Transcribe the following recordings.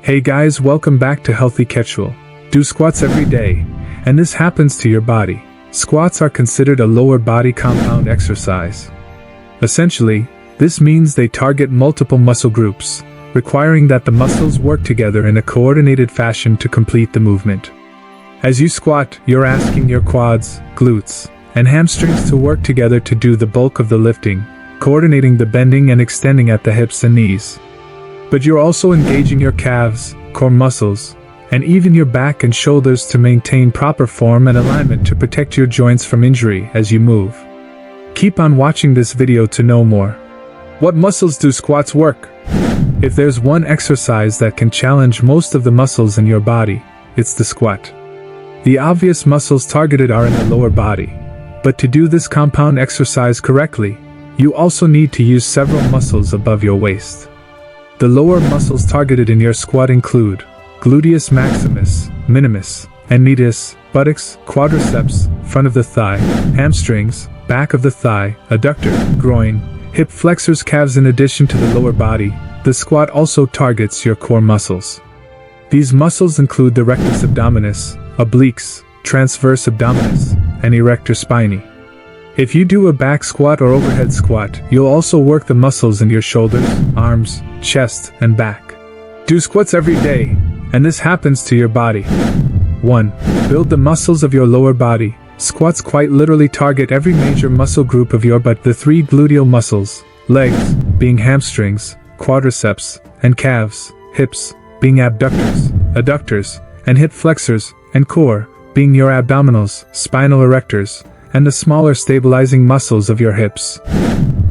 Hey guys, welcome back to Healthy Casual. Do squats every day, and this happens to your body. Squats are considered a lower body compound exercise. Essentially, this means they target multiple muscle groups, requiring that the muscles work together in a coordinated fashion to complete the movement. As you squat, you're asking your quads, glutes, and hamstrings to work together to do the bulk of the lifting, coordinating the bending and extending at the hips and knees. But you're also engaging your calves, core muscles, and even your back and shoulders to maintain proper form and alignment to protect your joints from injury as you move. Keep on watching this video to know more. What muscles do squats work? If there's one exercise that can challenge most of the muscles in your body, it's the squat. The obvious muscles targeted are in the lower body, but to do this compound exercise correctly, you also need to use several muscles above your waist. The lower muscles targeted in your squat include gluteus maximus, minimus, and medius, buttocks, quadriceps, front of the thigh, hamstrings, back of the thigh, adductor, groin, hip flexors, calves. In addition to the lower body, the squat also targets your core muscles. These muscles include the rectus abdominis, obliques, transverse abdominis, and erector spinae. If you do a back squat or overhead squat, you'll also work the muscles in your shoulders, arms, chest, and back. Do squats every day, and this happens to your body. 1. Build the muscles of your lower body. Squats quite literally target every major muscle group of your butt. The three gluteal muscles, legs, being hamstrings, quadriceps, and calves, hips, being abductors, adductors, and hip flexors, and core, being your abdominals, spinal erectors, and the smaller stabilizing muscles of your hips.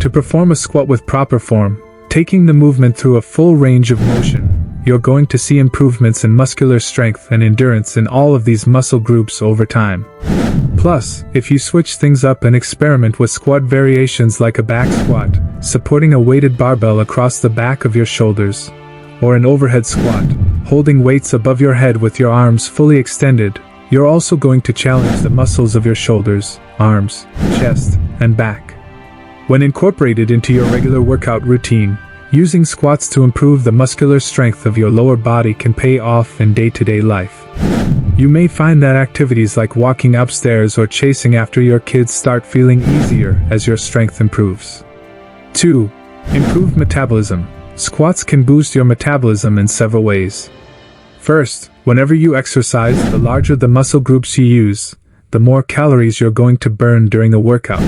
To perform a squat with proper form, taking the movement through a full range of motion, you're going to see improvements in muscular strength and endurance in all of these muscle groups over time. Plus, if you switch things up and experiment with squat variations like a back squat, supporting a weighted barbell across the back of your shoulders, or an overhead squat, holding weights above your head with your arms fully extended, you're also going to challenge the muscles of your shoulders, arms, chest, and back. When incorporated into your regular workout routine, using squats to improve the muscular strength of your lower body can pay off in day-to-day life. You may find that activities like walking upstairs or chasing after your kids start feeling easier as your strength improves. 2. Improve metabolism. Squats can boost your metabolism in several ways. First, whenever you exercise, the larger the muscle groups you use, the more calories you're going to burn during the workout.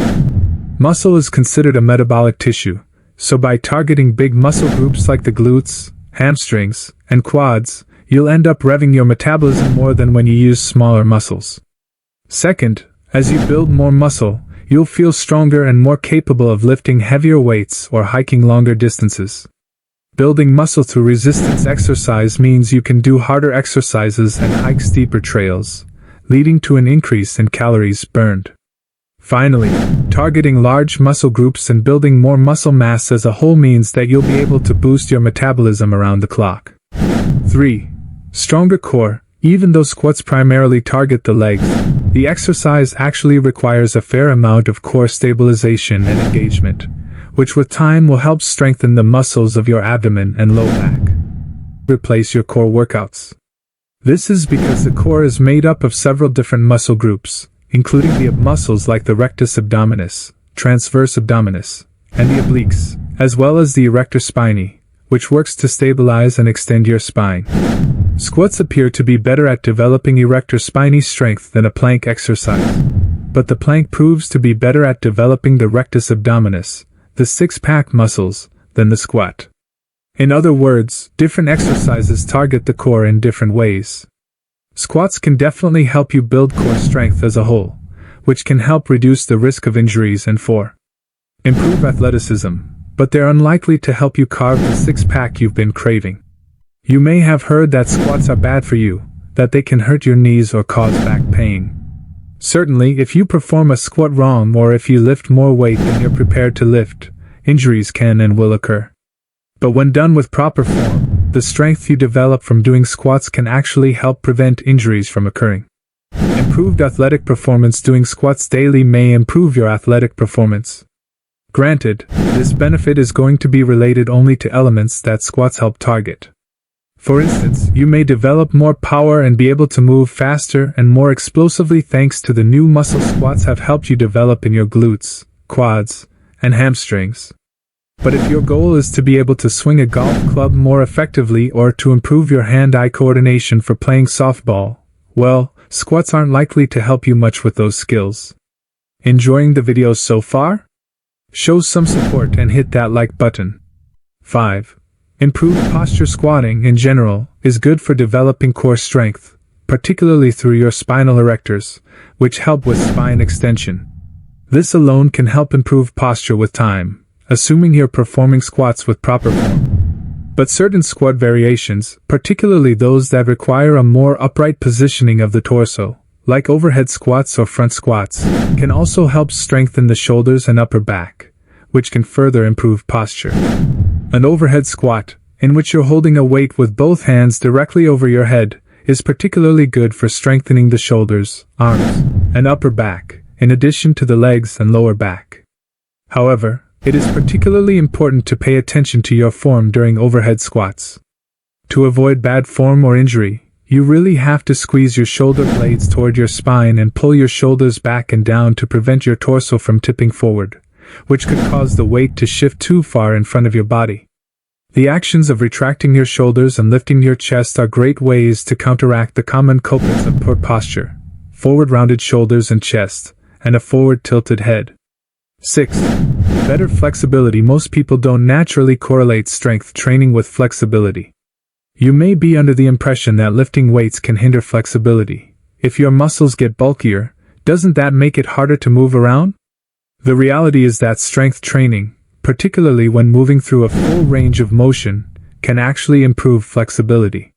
Muscle is considered a metabolic tissue, so by targeting big muscle groups like the glutes, hamstrings, and quads, you'll end up revving your metabolism more than when you use smaller muscles. Second, as you build more muscle, you'll feel stronger and more capable of lifting heavier weights or hiking longer distances. Building muscle through resistance exercise means you can do harder exercises and hike steeper trails, leading to an increase in calories burned. Finally, targeting large muscle groups and building more muscle mass as a whole means that you'll be able to boost your metabolism around the clock. 3. Stronger core. Even though squats primarily target the legs, the exercise actually requires a fair amount of core stabilization and engagement, which with time will help strengthen the muscles of your abdomen and low back. Replace your core workouts. This is because the core is made up of several different muscle groups, including the muscles like the rectus abdominis, transverse abdominis, and the obliques, as well as the erector spinae, which works to stabilize and extend your spine. Squats appear to be better at developing erector spinae strength than a plank exercise, but the plank proves to be better at developing the rectus abdominis, the six-pack muscles, than the squat. In other words, different exercises target the core in different ways. Squats can definitely help you build core strength as a whole, which can help reduce the risk of injuries and improve athleticism, but they're unlikely to help you carve the six-pack you've been craving. You may have heard that squats are bad for you, that they can hurt your knees or cause back pain. Certainly, if you perform a squat wrong or if you lift more weight than you're prepared to lift, injuries can and will occur. But when done with proper form, the strength you develop from doing squats can actually help prevent injuries from occurring. Improved athletic performance. Doing squats daily may improve your athletic performance. Granted, this benefit is going to be related only to elements that squats help target. For instance, you may develop more power and be able to move faster and more explosively thanks to the new muscle squats have helped you develop in your glutes, quads, and hamstrings. But if your goal is to be able to swing a golf club more effectively or to improve your hand-eye coordination for playing softball, well, squats aren't likely to help you much with those skills. Enjoying the videos so far? Show some support and hit that like button. 5. Improved posture. Squatting, in general, is good for developing core strength, particularly through your spinal erectors, which help with spine extension. This alone can help improve posture with time, assuming you're performing squats with proper form. But certain squat variations, particularly those that require a more upright positioning of the torso, like overhead squats or front squats, can also help strengthen the shoulders and upper back, which can further improve posture. An overhead squat, in which you're holding a weight with both hands directly over your head, is particularly good for strengthening the shoulders, arms, and upper back, in addition to the legs and lower back. However, it is particularly important to pay attention to your form during overhead squats. To avoid bad form or injury, you really have to squeeze your shoulder blades toward your spine and pull your shoulders back and down to prevent your torso from tipping forward, which could cause the weight to shift too far in front of your body. The actions of retracting your shoulders and lifting your chest are great ways to counteract the common culprits of poor posture: forward rounded shoulders and chest, and a forward tilted head. 6. Better flexibility. Most people don't naturally correlate strength training with flexibility. You may be under the impression that lifting weights can hinder flexibility. If your muscles get bulkier, doesn't that make it harder to move around? The reality is that strength training, particularly when moving through a full range of motion, can actually improve flexibility.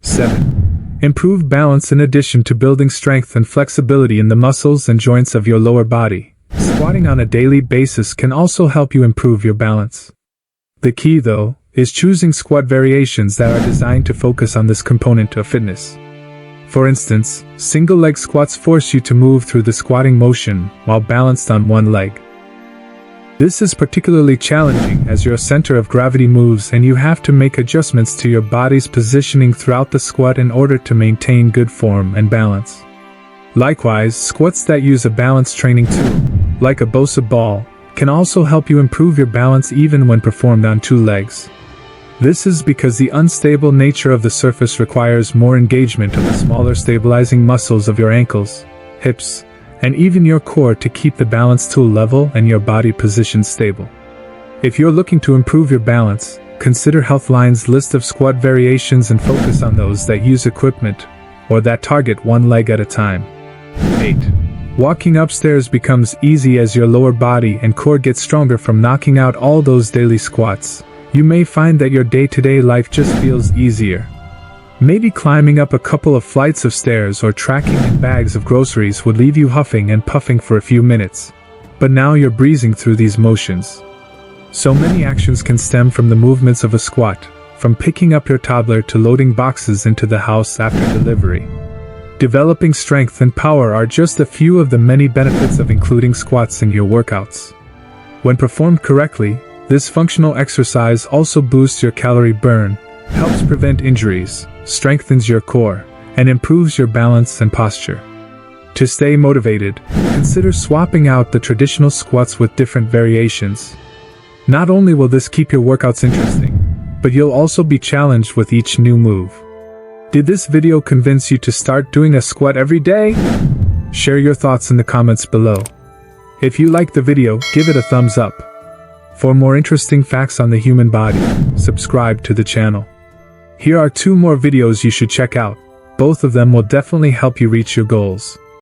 7. Improve balance. In addition to building strength and flexibility in the muscles and joints of your lower body, squatting on a daily basis can also help you improve your balance. The key, though, is choosing squat variations that are designed to focus on this component of fitness. For instance, single leg squats force you to move through the squatting motion while balanced on one leg. This is particularly challenging as your center of gravity moves and you have to make adjustments to your body's positioning throughout the squat in order to maintain good form and balance. Likewise, squats that use a balance training tool, like a Bosa ball, can also help you improve your balance even when performed on two legs. This is because the unstable nature of the surface requires more engagement of the smaller stabilizing muscles of your ankles, hips, and even your core to keep the balance tool level and your body position stable. If you're looking to improve your balance, consider Healthline's list of squat variations and focus on those that use equipment, or that target one leg at a time. 8. Walking upstairs becomes easy as your lower body and core get stronger from knocking out all those daily squats. You may find that your day-to-day life just feels easier. Maybe climbing up a couple of flights of stairs or tracking in bags of groceries would leave you huffing and puffing for a few minutes. But now you're breezing through these motions. So many actions can stem from the movements of a squat, from picking up your toddler to loading boxes into the house after delivery. Developing strength and power are just a few of the many benefits of including squats in your workouts. When performed correctly, this functional exercise also boosts your calorie burn, helps prevent injuries, strengthens your core, and improves your balance and posture. To stay motivated, consider swapping out the traditional squats with different variations. Not only will this keep your workouts interesting, but you'll also be challenged with each new move. Did this video convince you to start doing a squat every day? Share your thoughts in the comments below. If you liked the video, give it a thumbs up. For more interesting facts on the human body, subscribe to the channel. Here are 2 more videos you should check out. Both of them will definitely help you reach your goals.